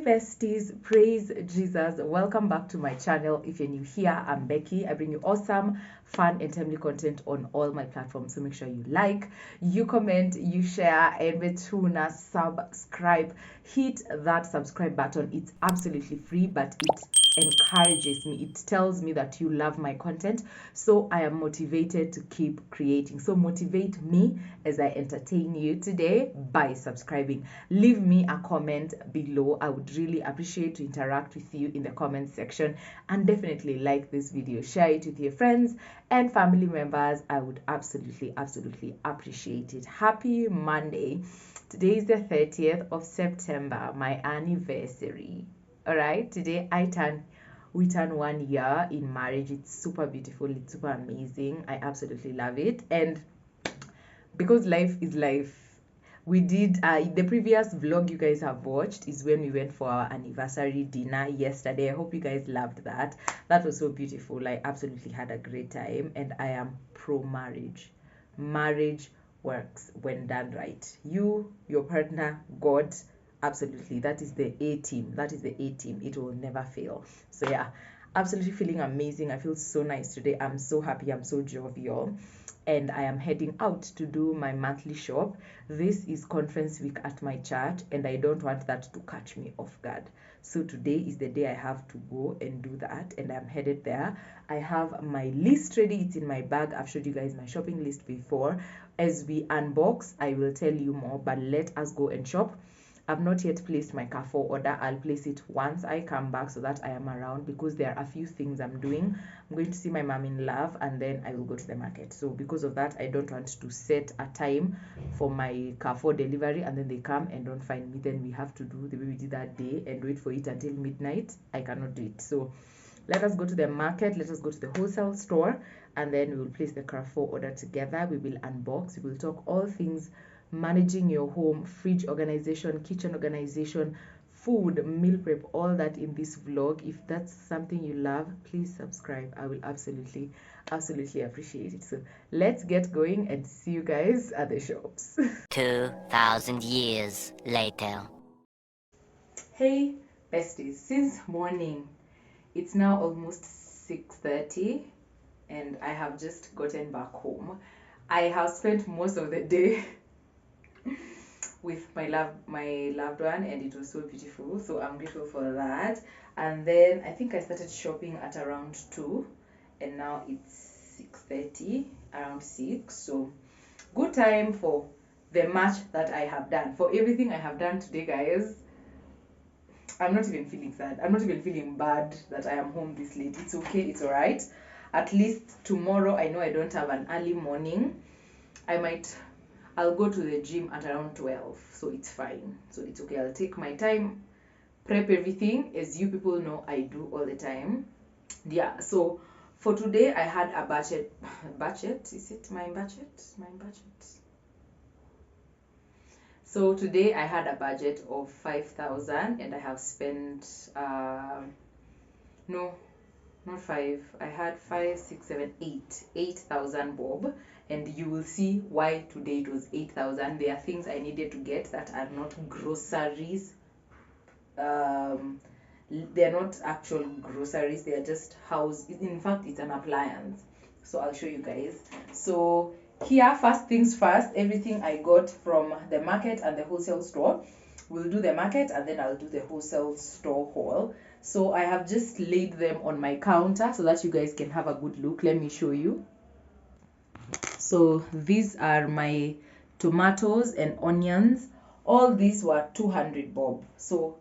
besties, praise Jesus. Welcome back to my channel. If you're new here, I'm Becky. I bring you awesome, fun and timely content on all my platforms, so make sure you like, you comment, you share, and betuna subscribe. Hit that subscribe button. It's absolutely free, but it encourages me, it tells me that you love my content, so I am motivated to keep creating. So motivate me as I entertain you today by subscribing. Leave me a comment below. I would really appreciate to interact with you in the comment section, and definitely like this video, share it with your friends and family members. I would absolutely appreciate it. Happy Monday. Today is the 30th of September, my anniversary. All right, today we turn 1 year in marriage. It's super beautiful, it's super amazing. I absolutely love it. And because life is life, we did the previous vlog you guys have watched is when we went for our anniversary dinner yesterday. I hope you guys loved that. That was so beautiful. I absolutely had a great time, and I am pro marriage works when done right. You, your partner, God, absolutely, that is the A team. It will never fail. So yeah, absolutely feeling amazing. I feel so nice today. I'm so happy, I'm so jovial, and I am heading out to do my monthly shop. This is conference week at my church, and I don't want that to catch me off guard. So today is the day I have to go and do that, and I'm headed there. I have my list ready. It's in my bag. I've showed you guys my shopping list before. As we unbox, I will tell you more, but let us go and shop. I've not yet placed my Carrefour order. I'll place it once I come back so that I am around, because there are a few things I'm doing. I'm going to see my mom in love, and then I will go to the market. So because of that, I don't want to set a time for my Carrefour delivery and then they come and don't find me. Then we have to do the way we did that day and wait for it until midnight. I cannot do it. So let us go to the market, let us go to the wholesale store, and then we will place the Carrefour order together. We will unbox, we will talk all things managing your home, fridge organization, kitchen organization, food, meal prep, all that in this vlog. If that's something you love, please subscribe. I will absolutely appreciate it. So let's get going and see you guys at the shops. 2,000 years later. Hey besties, since morning, it's now almost 6:30 and I have just gotten back home. I have spent most of the day with my loved one, and it was so beautiful, so I'm grateful for that. And then I think I started shopping at around 2, and now it's 6:30, around 6. So good time for the much that I have done, for everything I have done today, guys. I'm not even feeling sad, I'm not even feeling bad that I am home this late. It's okay, it's all right. At least tomorrow I know I don't have an early morning. I'll go to the gym at around 12, so it's fine. So it's okay. I'll take my time, prep everything, as you people know I do all the time. Yeah, so for today I had a budget. Is it my budget? So today I had a budget of 5,000, and I have spent no, not 5. I had 5, 6, 7, 8,000 bob, and you will see why today it was 8,000. There are things I needed to get that are not groceries. They're not actual groceries, they are just house. In fact, it's an appliance, so I'll show you guys. So here, first things first, everything I got from the market and the wholesale store. We'll do the market and then I'll do the wholesale store haul. So I have just laid them on my counter so that you guys can have a good look. Let me show you. So these are my tomatoes and onions. All these were 200 bob. So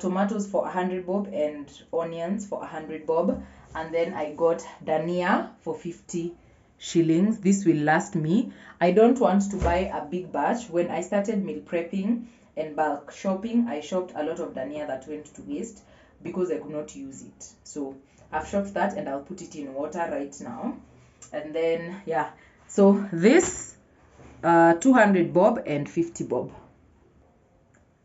tomatoes for 100 bob and onions for 100 bob. And then I got dania for 50 shillings. This will last me. I don't want to buy a big batch. When I started meal prepping and bulk shopping, I shopped a lot of dania that went to waste because I could not use it. So I've shopped that, and I'll put it in water right now. And then yeah, so this 200 bob and 50 bob.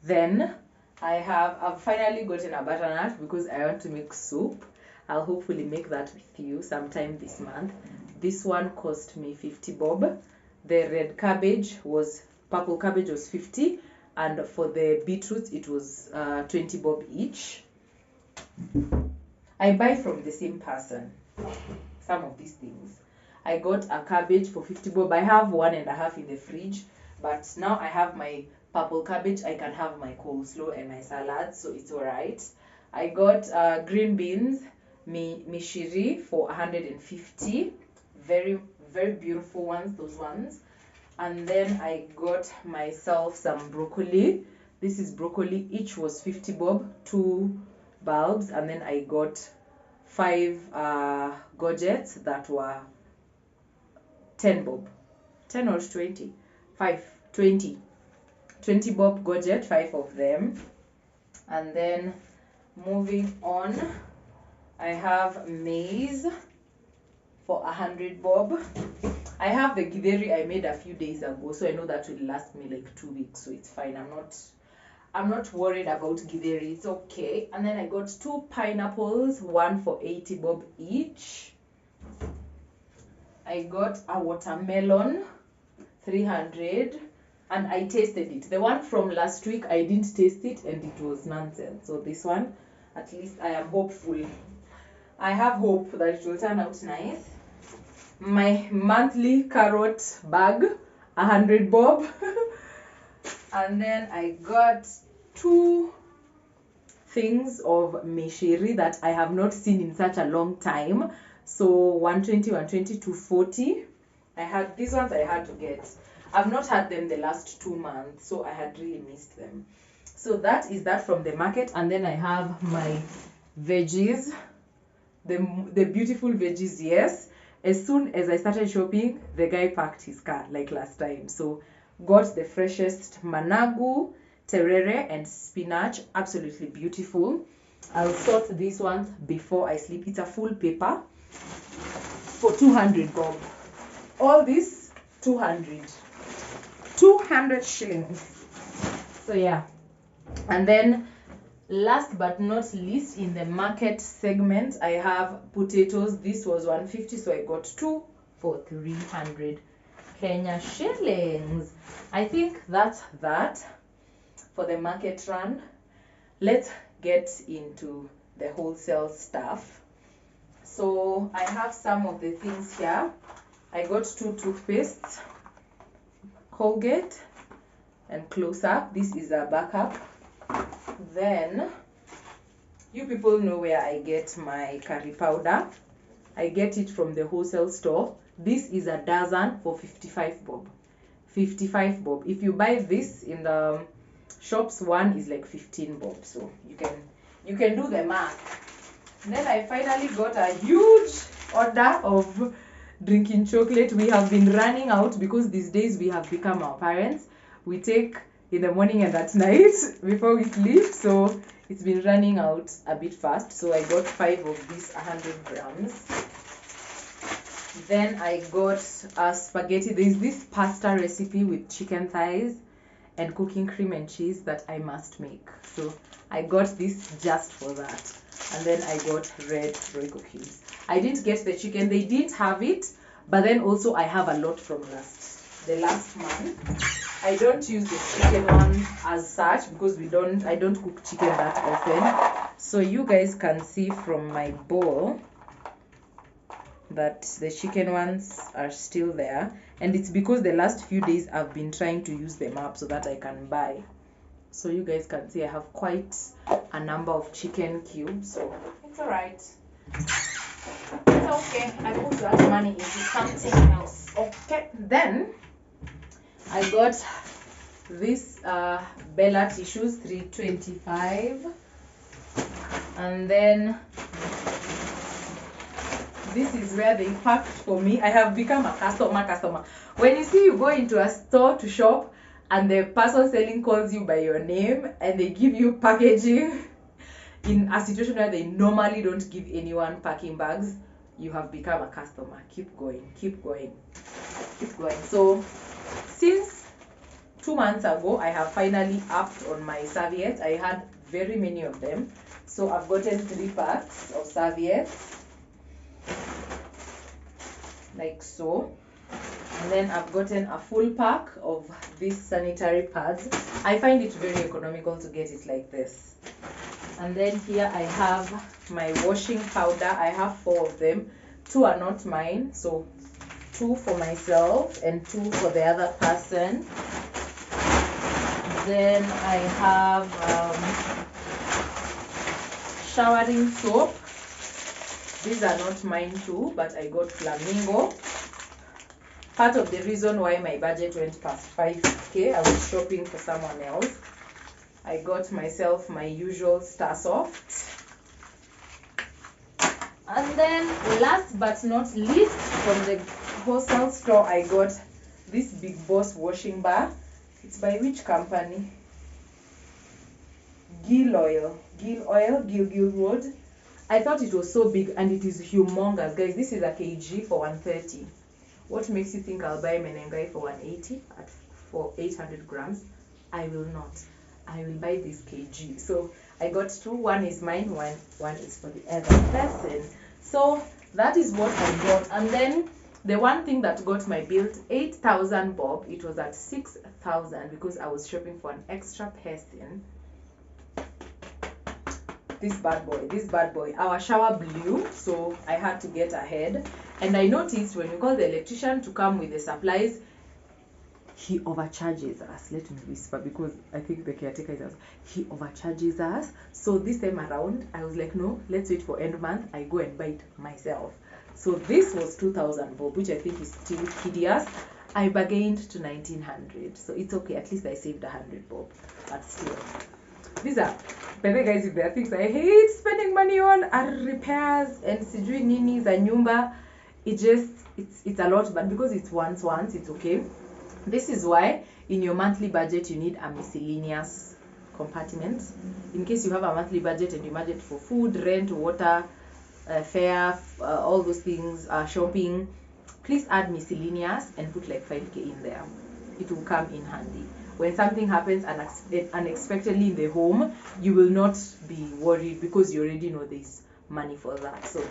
Then I've finally gotten a butternut because I want to make soup. I'll hopefully make that with you sometime this month. This one cost me 50 bob. The purple cabbage was 50. and for the beetroots it was 20 bob each. I buy from the same person some of these things. I got a cabbage for 50 bob. I have 1.5 in the fridge, but now I have my purple cabbage. I can have my coleslaw and my salad, so it's alright. I got green beans, mishiri for 150. Very, very beautiful ones, those ones. And then I got myself some broccoli. This is broccoli, each was 50 bob, 2 bulbs, and then I got 5 gorgets that were 10 bob. 10 or 20? 5, 20. 20 bob gorget, 5 of them. And then moving on, I have maize for 100 bob. I have the githeri I made a few days ago, so I know that will last me like 2 weeks, so it's fine. I'm not worried about githeri, it's okay. And then I got 2 pineapples, one for 80 bob each. I got a watermelon, 300, and I tasted it. The one from last week, I didn't taste it and it was nonsense. So this one, at least I am hopeful. I have hope that it will turn out nice. My monthly carrot bag, 100 bob. And then I got 2 things of mishiri that I have not seen in such a long time. So 120, 120, 240. I had these ones I had to get. I've not had them the last 2 months, so I had really missed them. So that is that from the market. And then I have my veggies, the beautiful veggies. Yes, as soon as I started shopping, the guy parked his car like last time. So got the freshest managu, terere, and spinach. Absolutely beautiful. I'll sort these ones before I sleep. It's a full paper for 200 bob. All this 200 shillings. So yeah. And then last but not least, in the market segment, I have potatoes. This was 150, so I got 2 for 300 Kenya shillings. I think that's that for the market run. Let's get into the wholesale stuff. So I have some of the things here. I got 2 toothpastes, Colgate and Close Up. This is a backup. Then you people know where I get my curry powder. I get it from the wholesale store. This is a dozen for 55 bob. 55 bob. If you buy this in the shops, one is like 15 bob. So you can do the math. Then I finally got a huge order of drinking chocolate. We have been running out because these days we have become our parents. We take in the morning and at night before we sleep, so it's been running out a bit fast. So I got 5 of these 100 grams. Then I got a spaghetti. There's this pasta recipe with chicken thighs and cooking cream and cheese that I must make, so I got this just for that. And then I got red Royco cubes. I didn't get the chicken, they didn't have it, but then also I have a lot from the last month. I don't use the chicken one as such because I don't cook chicken that often. So you guys can see from my bowl that the chicken ones are still there, and it's because the last few days I've been trying to use them up so that I can buy. So you guys can see I have quite a number of chicken cubes, so it's alright. It's okay. I put that money into something else. Okay, then I got this Bella tissues, 325, and then this is where they packed for me. I have become a customer. When you see you go into a store to shop and the person selling calls you by your name and they give you packaging in a situation where they normally don't give anyone packing bags, you have become a customer. Keep going. So since 2 months ago, I have finally upped on my serviettes. I had very many of them, so I've gotten 3 packs of serviettes like so. And then I've gotten a full pack of these sanitary pads. I find it very economical to get it like this. And then here I have my washing powder. I have 4 of them. 2 are not mine, so 2 for myself and 2 for the other person. Then I have showering soap. These are not mine too, but I got Flamingo. Part of the reason why my budget went past 5k, I was shopping for someone else. I got myself my usual Star Soft. And then last but not least, from the Wholesale store, I got this Big Boss washing bar. It's by which company? Gill Road. I thought it was so big, and it is humongous, guys. This is a kg for 130. What makes you think I'll buy Menengai for 180 for 800 grams? I will not. I will buy this kg. So I got 2. One is mine, one is for the other person. So that is what I got. And then the one thing that got my bill, 8,000 bob. It was at 6,000 because I was shopping for an extra person. This bad boy, our shower blew, so I had to get ahead. And I noticed when we call the electrician to come with the supplies, he overcharges us. Let me whisper because I think the caretaker is. He overcharges us. So this time around, I was like, no, let's wait for end month. I go and buy it myself. So this was 2,000 bob, which I think is still hideous. I bargained to 1,900, so it's okay. At least I saved 100 bob, but still. These are, by the way, guys, if there are things I hate spending money on, are repairs and sijui nini za nyumba. It's a lot, but because it's once, it's okay. This is why in your monthly budget you need a miscellaneous compartment. In case you have a monthly budget and you budget for food, rent, water, fare, all those things, shopping, please add miscellaneous and put like 5k in there. It will come in handy. When something happens unexpectedly in the home, you will not be worried because you already know there's money for that. So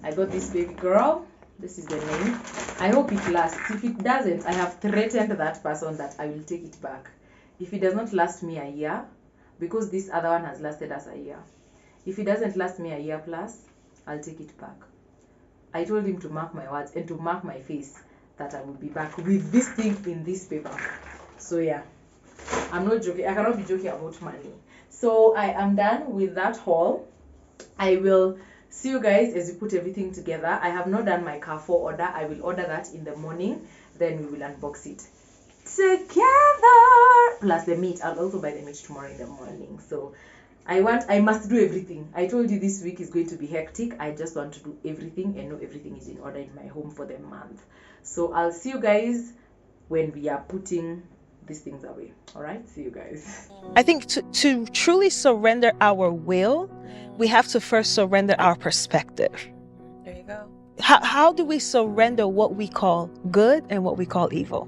I got this baby girl. This is the name. I hope it lasts. If it doesn't, I have threatened that person that I will take it back. If it does not last me a year, because this other one has lasted us a year. If it doesn't last me a year plus, I'll take it back. I told him to mark my words and to mark my face that I will be back with this thing in this paper. So yeah, I'm not joking. I cannot be joking about money. So I am done with that haul. I will see you guys as we put everything together. I have not done my Carrefour order. I will order that in the morning. Then we will unbox it together. Plus the meat. I'll also buy the meat tomorrow in the morning. So I must do everything. I told you this week is going to be hectic. I just want to do everything and know everything is in order in my home for the month. So I'll see you guys when we are putting these things away. All right, see you guys. I think to truly surrender our will, we have to first surrender our perspective. There you go. How do we surrender what we call good and what we call evil?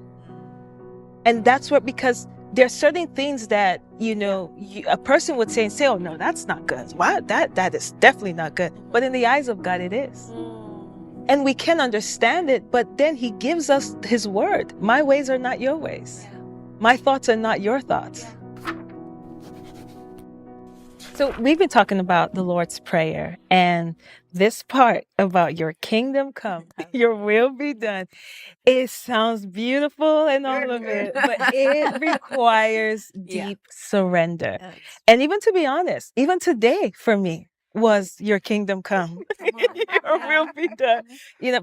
And that's where, because there are certain things that, a person would say and say, oh, no, that's not good. Why? That is definitely not good. But in the eyes of God, it is. And we can understand it, but then he gives us his word. My ways are not your ways. My thoughts are not your thoughts. So we've been talking about the Lord's Prayer, and this part about your kingdom come, your will be done. It sounds beautiful and all of it, but it requires deep surrender. And even to be honest, even today for me was your kingdom come, your will be done.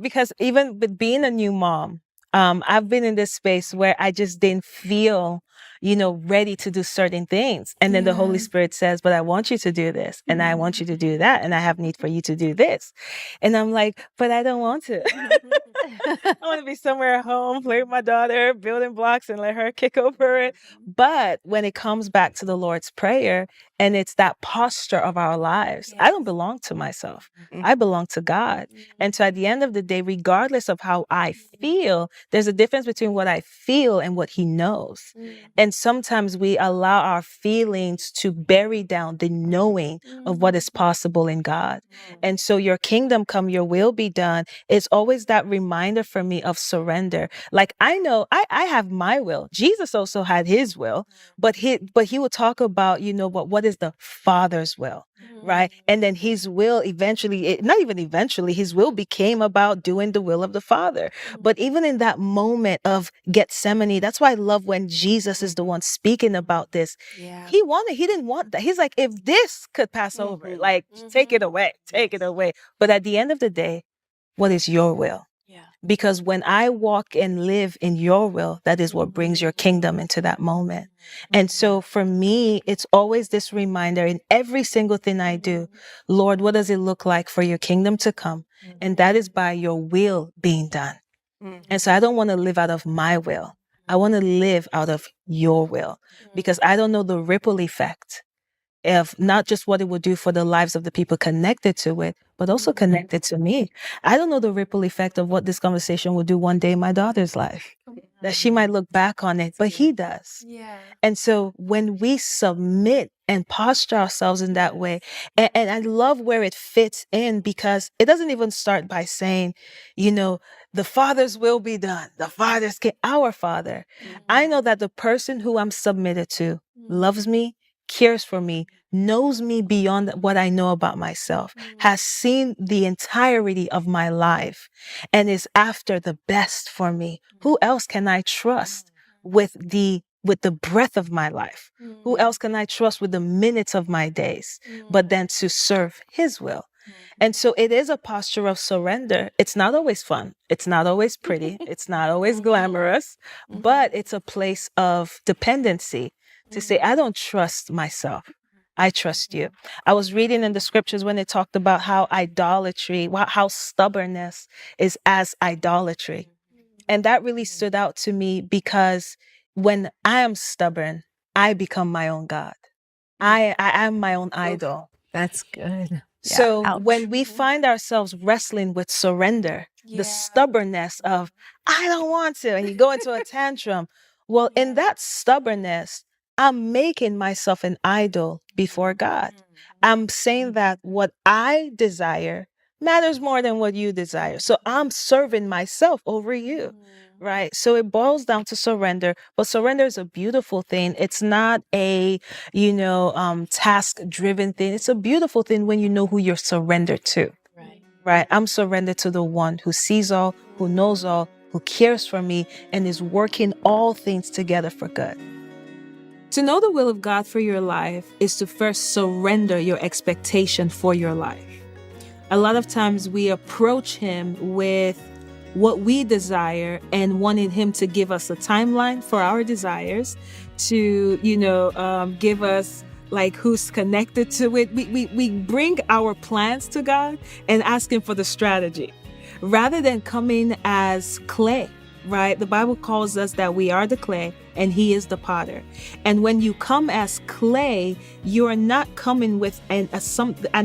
Because even with being a new mom, I've been in this space where I just didn't feel, ready to do certain things. And then the Holy Spirit says, but I want you to do this. And I want you to do that. And I have need for you to do this. And I'm like, but I don't want to. I want to be somewhere at home, play with my daughter, building blocks and let her kick over it. But when it comes back to the Lord's Prayer, and it's that posture of our lives, I don't belong to myself. I belong to God. And so at the end of the day, regardless of how I feel, there's a difference between what I feel and what he knows. And sometimes we allow our feelings to bury down the knowing of what is possible in God. And so your kingdom come, your will be done. It's always that reminder reminder for me of surrender. Like, I know I have my will. Jesus also had his will, but he would talk about, what is the Father's will, right? And then his will eventually, not even eventually, his will became about doing the will of the Father. But even in that moment of Gethsemane, that's why I love when Jesus is the one speaking about this. Yeah. He didn't want that. He's like, if this could pass over, like, take it away, take it away. But at the end of the day, what is your will? Yeah. Because when I walk and live in your will, that is what brings your kingdom into that moment. And so for me, it's always this reminder in every single thing I do, Lord, what does it look like for your kingdom to come? And that is by your will being done. And so I don't want to live out of my will. I want to live out of your will, because I don't know the ripple effect of not just what it would do for the lives of the people connected to it, but also connected to me. I don't know the ripple effect of what this conversation will do one day in my daughter's life, that she might look back on it, but he does. Yeah. And so when we submit and posture ourselves in that way, and I love where it fits in, because it doesn't even start by saying, the Father's will be done. The Father's our Father. I know that the person who I'm submitted to loves me, cares for me, knows me beyond what I know about myself, has seen the entirety of my life, and is after the best for me. Who else can I trust with the breath of my life? Who else can I trust with the minutes of my days, but then to serve his will? And so it is a posture of surrender. It's not always fun. It's not always pretty. It's not always glamorous, but it's a place of dependency to say, I don't trust myself. I trust you. I was reading in the scriptures when it talked about how idolatry, how stubbornness is as idolatry. And that really stood out to me, because when I am stubborn, I become my own God. I am my own idol. That's good. So ouch. when we find ourselves wrestling with surrender, the stubbornness of, I don't want to, and you go into a tantrum, well, in that stubbornness, I'm making myself an idol before God. I'm saying that what I desire matters more than what you desire. So I'm serving myself over you. Right. So it boils down to surrender, but surrender is a beautiful thing. It's not a, task driven thing. It's a beautiful thing when you know who you're surrendered to. Right. I'm surrendered to the one who sees all, who knows all, who cares for me, and is working all things together for good. To know the will of God for your life is to first surrender your expectation for your life. A lot of times we approach him with what we desire and wanting him to give us a timeline for our desires, to, give us like who's connected to it. We bring our plans to God and ask him for the strategy rather than coming as clay. Right? The Bible calls us that we are the clay and he is the potter. And when you come as clay, you are not coming with an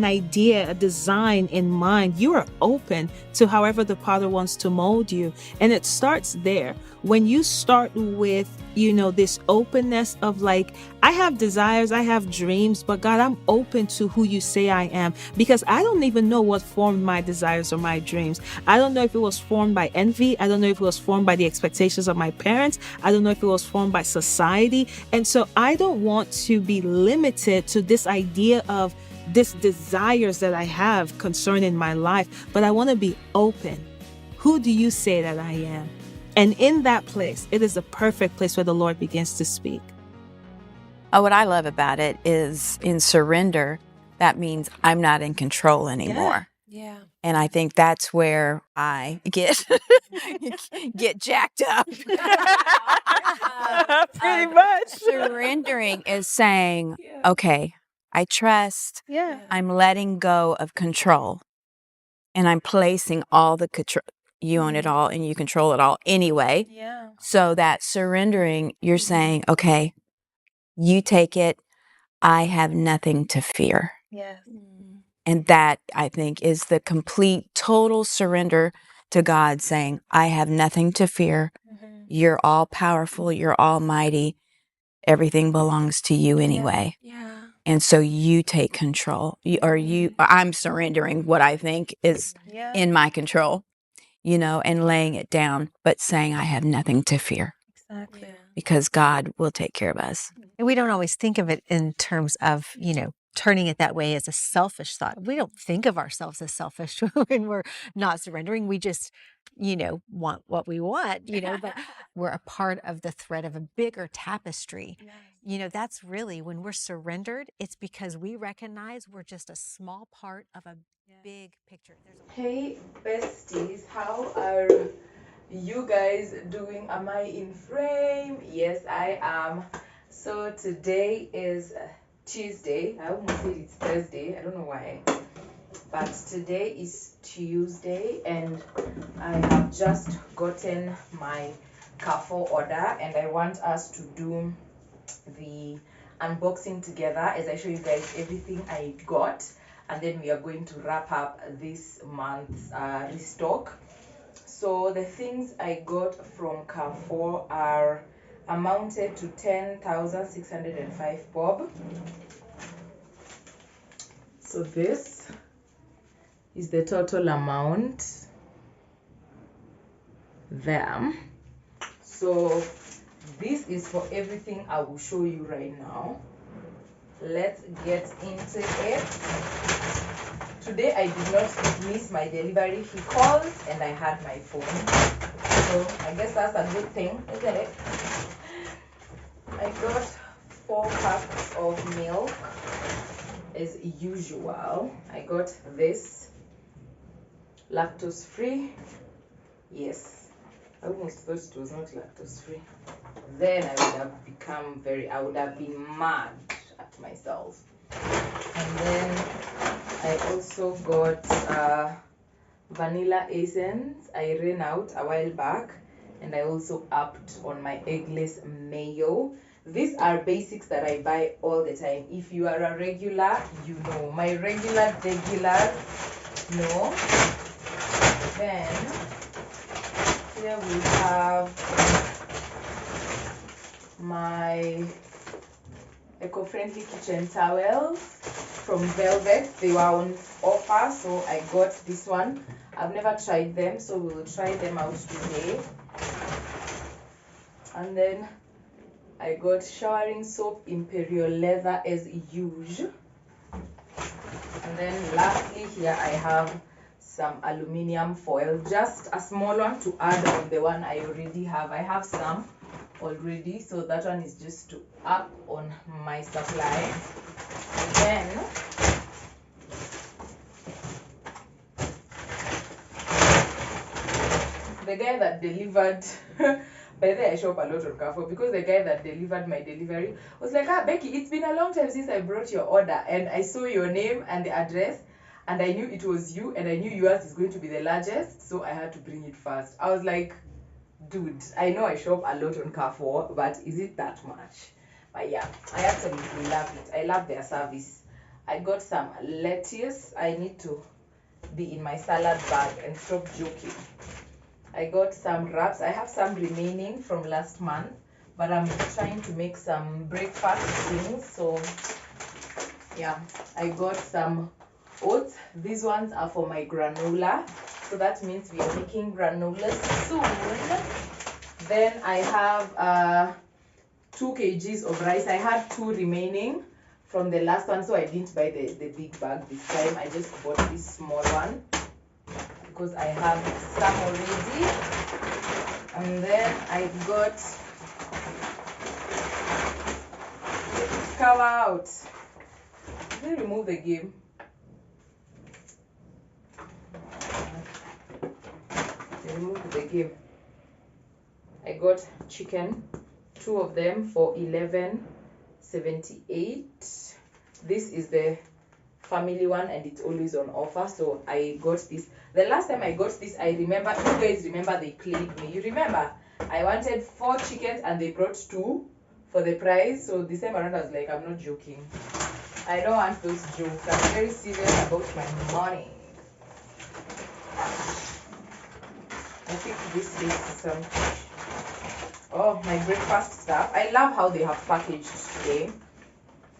idea, a design in mind. You are open to however the potter wants to mold you. And it starts there. When you start with, this openness of like, I have desires, I have dreams, but God, I'm open to who you say I am, because I don't even know what formed my desires or my dreams. I don't know if it was formed by envy. I don't know if it was formed by the expectations of my parents. I don't know if it was formed by society. And so I don't want to be limited to this idea of this desires that I have concerning my life, but I want to be open. Who do you say that I am? And in that place, it is the perfect place where the Lord begins to speak. What I love about it is in surrender, that means I'm not in control anymore. Yeah. And I think that's where I get jacked up. Pretty much. Surrendering is saying, okay, I trust, I'm letting go of control, and I'm placing all the control. You own it all and you control it all anyway. Yeah. So that surrendering, you're saying, okay, you take it. I have nothing to fear. Yes. And that, I think, is the complete, total surrender to God, saying, I have nothing to fear. You're all powerful. You're almighty. Everything belongs to you anyway. Yeah. And so you take control. I'm surrendering what I think is in my control. and laying it down, but saying, I have nothing to fear Exactly. because God will take care of us. And we don't always think of it in terms of, turning it that way as a selfish thought. We don't think of ourselves as selfish when we're not surrendering. We just, want what we want, but we're a part of the thread of a bigger tapestry. That's really when we're surrendered, it's because we recognize we're just a small part of a big picture. Hey besties, how are you guys doing? Am I in frame? Yes, I am. So today is Tuesday. I almost said it's Thursday. I don't know why. But today is Tuesday and I have just gotten my Carrefour order and I want us to do the unboxing together as I show you guys everything I got, and then we are going to wrap up this month's restock. So the things I got from Carrefour are amounted to 10,605 bob. So this is the total amount there. So this is for everything I will show you right now. Let's get into it. Today I did not miss my delivery. He called and I had my phone, so I guess that's a good thing, isn't it? I got 4 packs of milk as usual. I got this lactose free. Yes, I almost thought it was not lactose free. Then I would have I would have been mad at myself. And then I also got vanilla essence. I ran out a while back and I also upped on my eggless mayo. These are basics that I buy all the time. If you are a regular, you know. My regular, no. Then here we have my eco-friendly kitchen towels from Velvet. They were on offer, so I got this one. I've never tried them, so we will try them out today. And then I got showering soap, Imperial Leather as usual. And then lastly here I have some aluminium foil, just a small one to add on the one I already have. I have some already, so that one is just to up on my supply. Then the guy that delivered by the way, I shop a lot on Carrefour because the guy that delivered my delivery was like, Becky, it's been a long time since I brought your order and I saw your name and the address and I knew it was you and I knew yours is going to be the largest, so I had to bring it first. I was like, dude, I know I shop a lot on Carrefour, but is it that much? But yeah, I absolutely love it. I love their service. I got some lettuce. I need to be in my salad bag and stop joking. I got some wraps. I have some remaining from last month, but I'm trying to make some breakfast things. So yeah, I got some oats. These ones are for my granola. So that means we are making granola soon. Then I have 2 kgs of rice. I had 2 remaining from the last one, so I didn't buy the big bag this time. I just bought this small one because I have some already. And then I got, cover out. Let me remove the game. Remove the game. I got chicken, 2 of them for 11.78. This is the family one and it's always on offer, so I got this. The last time I got this, I remember, you guys remember they played me. You remember? I wanted 4 chickens and they brought 2 for the price. So this time around I was like, I'm not joking. I don't want those jokes. I'm very serious about my money. I think this is some, my breakfast stuff. I love how they have packaged today.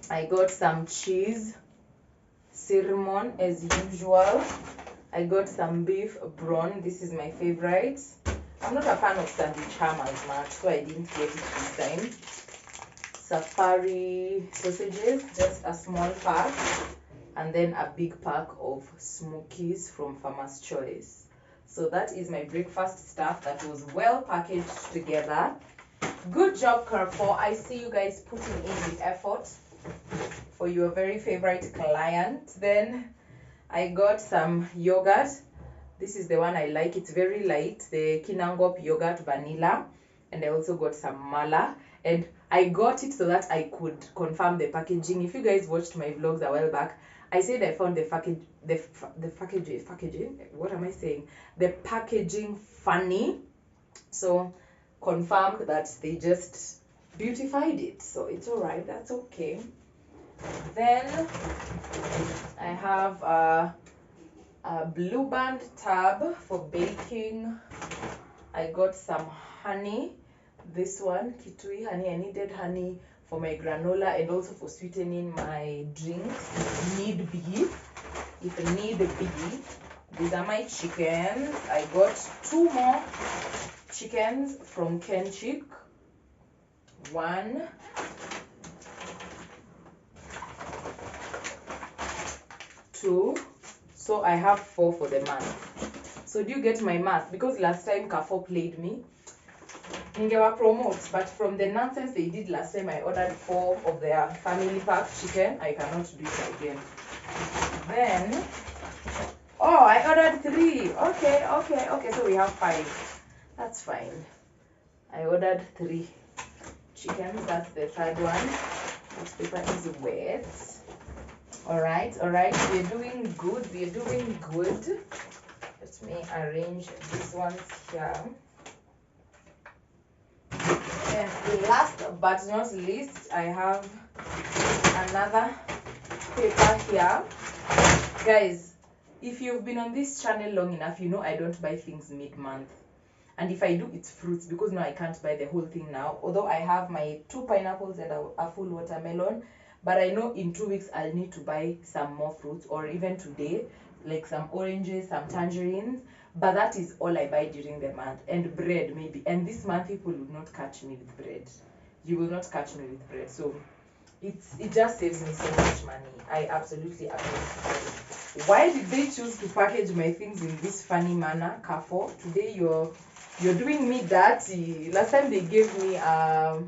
I got some cheese, cinnamon as usual. I got some beef brawn. This is my favorite. I'm not a fan of sandwich ham as much, so I didn't get it this time. Safari sausages, just a small pack, and then a big pack of smokies from Farmer's Choice. So that is my breakfast stuff that was well packaged together. Good job, Carrefour. I see you guys putting in the effort for your very favorite client. Then I got some yogurt. This is the one I like. It's very light, the Kinangop yogurt vanilla. And I also got some mala. And I got it so that I could confirm the packaging. If you guys watched my vlogs a while back, I said I found the packaging. What am I saying? The packaging funny. So confirmed that they just beautified it. So it's alright. That's okay. Then I have a blue band tab for baking. I got some honey. This one, kitui honey. I needed honey for my granola and also for sweetening my drinks. Need be. If need be. These are my chickens. I got 2 more chickens from Kenchick. 1, 2. So I have 4 for the month. So do you get my math? Because last time Carrefour played me. Ningewa promote, but from the nonsense they did last time, I ordered 4 of their family pack chicken. I cannot do it again. Then, oh, I ordered 3. Okay. So we have 5. That's fine. I ordered 3 chickens. That's the 3rd one. This paper is wet. Alright. We're doing good. Let me arrange these ones here. And last but not least, I have another paper here. Guys, if you've been on this channel long enough, you know I don't buy things mid-month. And if I do, it's fruits, because now I can't buy the whole thing now. Although I have my 2 pineapples and a full watermelon. But I know in 2 weeks I'll need to buy some more fruits, or even today, like some oranges, some tangerines. But that is all I buy during the month. And bread, maybe. And this month, people will not catch me with bread. You will not catch me with bread. So it just saves me so much money. I absolutely agree. Why did they choose to package my things in this funny manner, Carrefour? Today you're doing me dirty. Last time they gave me a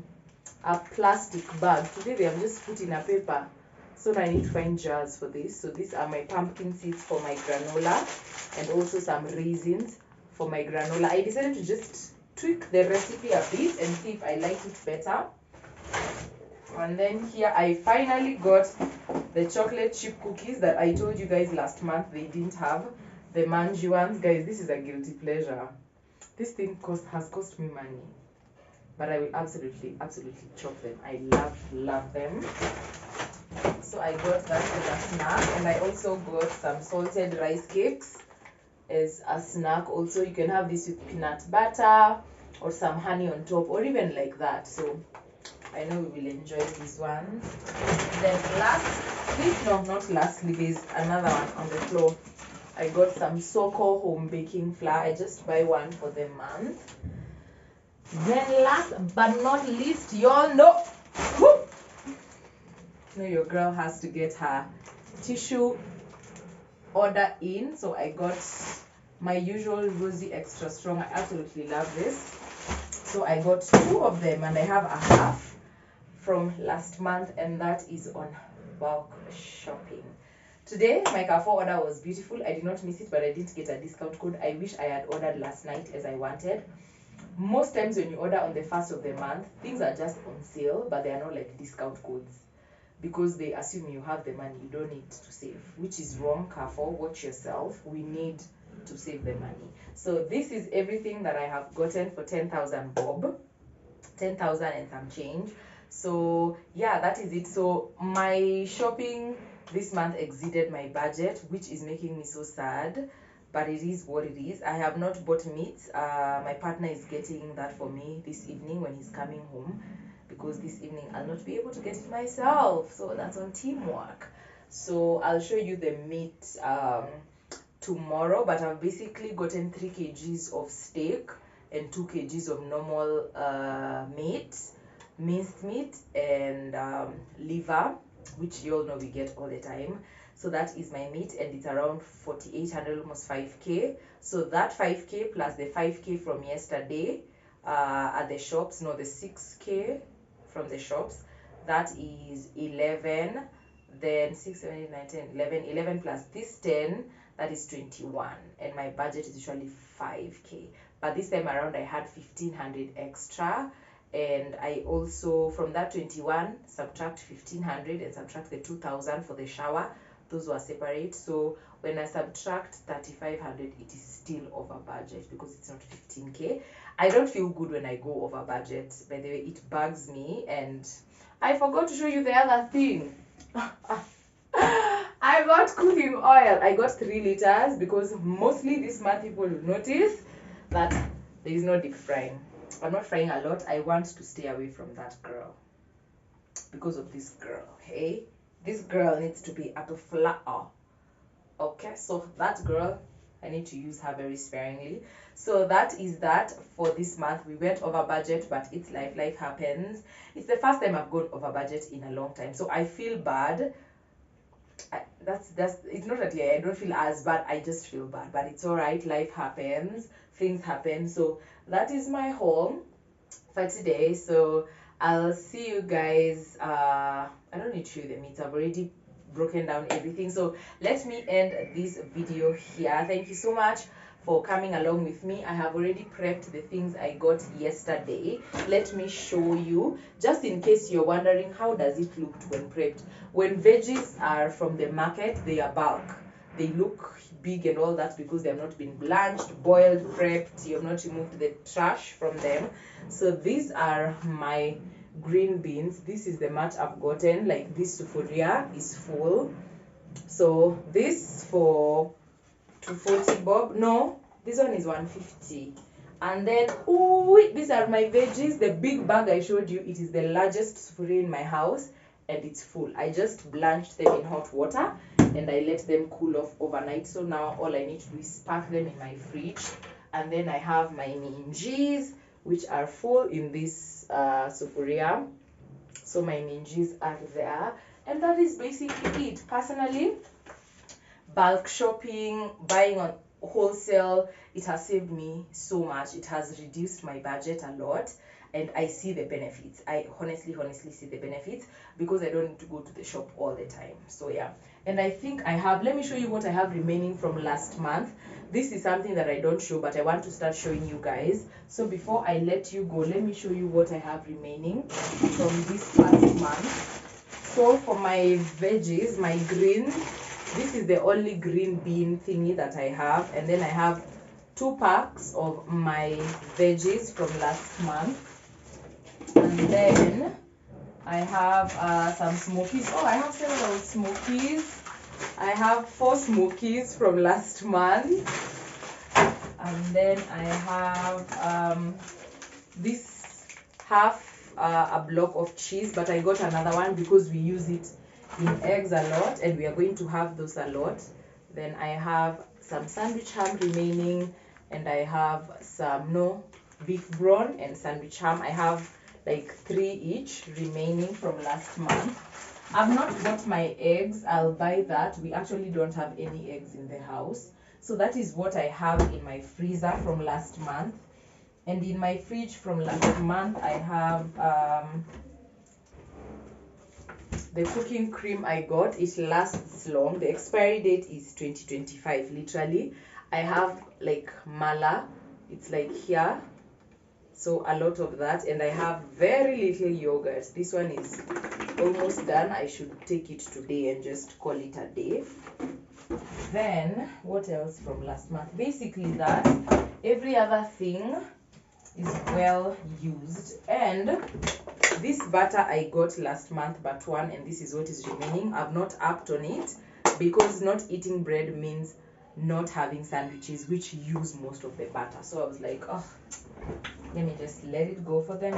plastic bag. Today they have just put in a paper. So now I need to find jars for this. So these are my pumpkin seeds for my granola, and also some raisins for my granola. I decided to just tweak the recipe a bit and see if I like it better. And then here I finally got the chocolate chip cookies that I told you guys last month they didn't have. The manji ones. Guys, this is a guilty pleasure. This thing has cost me money. But I will absolutely chop them. I love them. So I got that as a snack. And I also got some salted rice cakes as a snack. Also, you can have this with peanut butter or some honey on top, or even like that. So I know we will enjoy these ones. Then not lastly, there's another one on the floor. I got some Soko home baking flour. I just buy one for the month. Then last but not least, y'all know, your girl has to get her tissue order in. So I got my usual Rosy Extra Strong. I absolutely love this. So I got 2 of them, and I have a half from last month, and that is on bulk shopping. Today my Carrefour order was beautiful. I did not miss it, but I didn't get a discount code. I wish I had ordered last night as I wanted. Most times when you order on the 1st of the month, things are just on sale, but they are not like discount codes, because they assume you have the money. You don't need to save, which is wrong. Carrefour, watch yourself. We need to save the money. So this is everything that I have gotten for 10,000 bob, 10,000 and some change. So yeah, that is it. So my shopping this month exceeded my budget, which is making me so sad, but it is what it is. I have not bought meat. My partner is getting that for me this evening when he's coming home, because this evening I'll not be able to get it myself. So that's on teamwork. So I'll show you the meat tomorrow, but I've basically gotten 3 kgs of steak and 2 kgs of normal meat, minced meat, and liver, which you all know we get all the time. So that is my meat, and it's around 4,800, almost 5k. So that 5k plus the 5k from yesterday at the shops, no, the 6k from the shops, that is 11. Then 6, 7, 8, 9, 10, 11, 11 plus this 10, that is 21, and my budget is usually 5k, but this time around I had 1,500 extra, and I also, from that 21, subtract 1,500 and subtract the 2,000 for the shower. Those were separate, so when I subtract 3,500, it is still over budget because it's not 15k. I don't feel good when I go over budget, by the way. It bugs me. And I forgot to show you the other thing. I got cooking oil. I got 3 liters because mostly this month people will notice that there is no deep frying. I'm not frying a lot. I want to stay away from that girl because of this girl. Hey, this girl needs to be at the flour. Okay, so that girl, I need to use her very sparingly. So that is that for this month. We went over budget, but it's life happens. It's the first time I've gone over budget in a long time, so I feel bad. That's it's not that I don't feel as bad, I just feel bad, but it's all right. Life happens, things happen. So that is my haul for today. So I'll see you guys. I don't need to show you the meats. I've already broken down everything, so let me end this video here. Thank you so much for coming along with me. I have already prepped the things I got yesterday. Let me show you, just in case you're wondering how does it look when prepped. When veggies are from the market, they are bulk, they look big and all that because they have not been blanched, boiled, prepped, you have not removed the trash from them. So these are my green beans. This is the much I've gotten. Like, this sufuria is full, so this for 240 bob. No, this one is 150. And then, oh, these are my veggies. The big bag I showed you, it is the largest sufuria in my house, and it's full. I just blanched them in hot water and I let them cool off overnight. So now all I need to do is pack them in my fridge. And then I have my minjis, which are full in this sufuria. So my minjis are there, and that is basically it. Personally, bulk shopping, buying on wholesale, it has saved me so much. It has reduced my budget a lot, and I see the benefits. I honestly see the benefits because I don't need to go to the shop all the time. So yeah, and I think I have, let me show you what I have remaining from last month. This is something that I don't show, but I want to start showing you guys. So before I let you go, let me show you what I have remaining from this past month. So for my veggies, my greens, this is the only green bean thingy that I have, and then I have 2 packs of my veggies from last month, and then I have some smokies. Oh, I have several smokies. I have 4 smokies from last month, and then I have this half a block of cheese, but I got another one because we use it in eggs a lot, and we are going to have those a lot. Then I have some sandwich ham remaining, and I have some beef brawn and sandwich ham. I have like 3 each remaining from last month. I've not got my eggs. I'll buy that. We actually don't have any eggs in the house, so that is what I have in my freezer from last month. And in my fridge from last month, I have the cooking cream I got. It lasts long. The expiry date is 2025, literally. I have like mala, it's like here, so a lot of that. And I have very little yogurt. This one is almost done. I should take it today and just call it a day. Then what else from last month? Basically that. Every other thing is well used. And this butter I got last month, but one, and this is what is remaining. I've not upped on it because not eating bread means not having sandwiches, which use most of the butter. So I was like, oh, let me just let it go for them.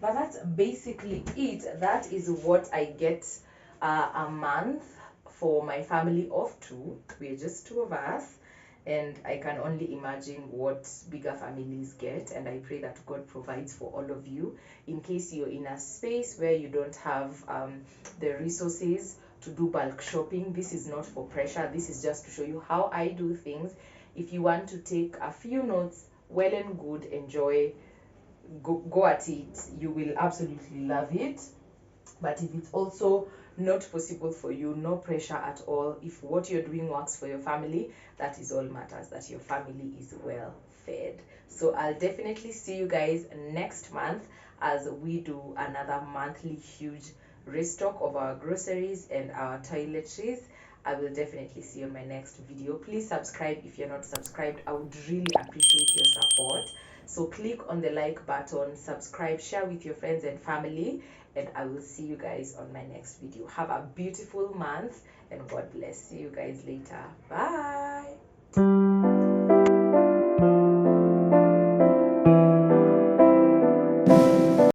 But that's basically it. That is what I get a month for my family of two. We're just two of us, and I can only imagine what bigger families get, and I pray that God provides for all of you. In case you're in a space where you don't have the resources to do bulk shopping, this is not for pressure, this is just to show you how I do things. If you want to take a few notes, well and good, enjoy, go at it, you will absolutely love it. But if it's also not possible for you, no pressure at all. If what you're doing works for your family, that is all matters, that your family is well fed. So I'll definitely see you guys next month as we do another monthly huge restock of our groceries and our toiletries. I will definitely see you on my next video. Please subscribe if you're not subscribed. I would really appreciate your support. So click on the like button, subscribe, share with your friends and family, and I will see you guys on my next video. Have a beautiful month, and God bless. See you guys later. Bye.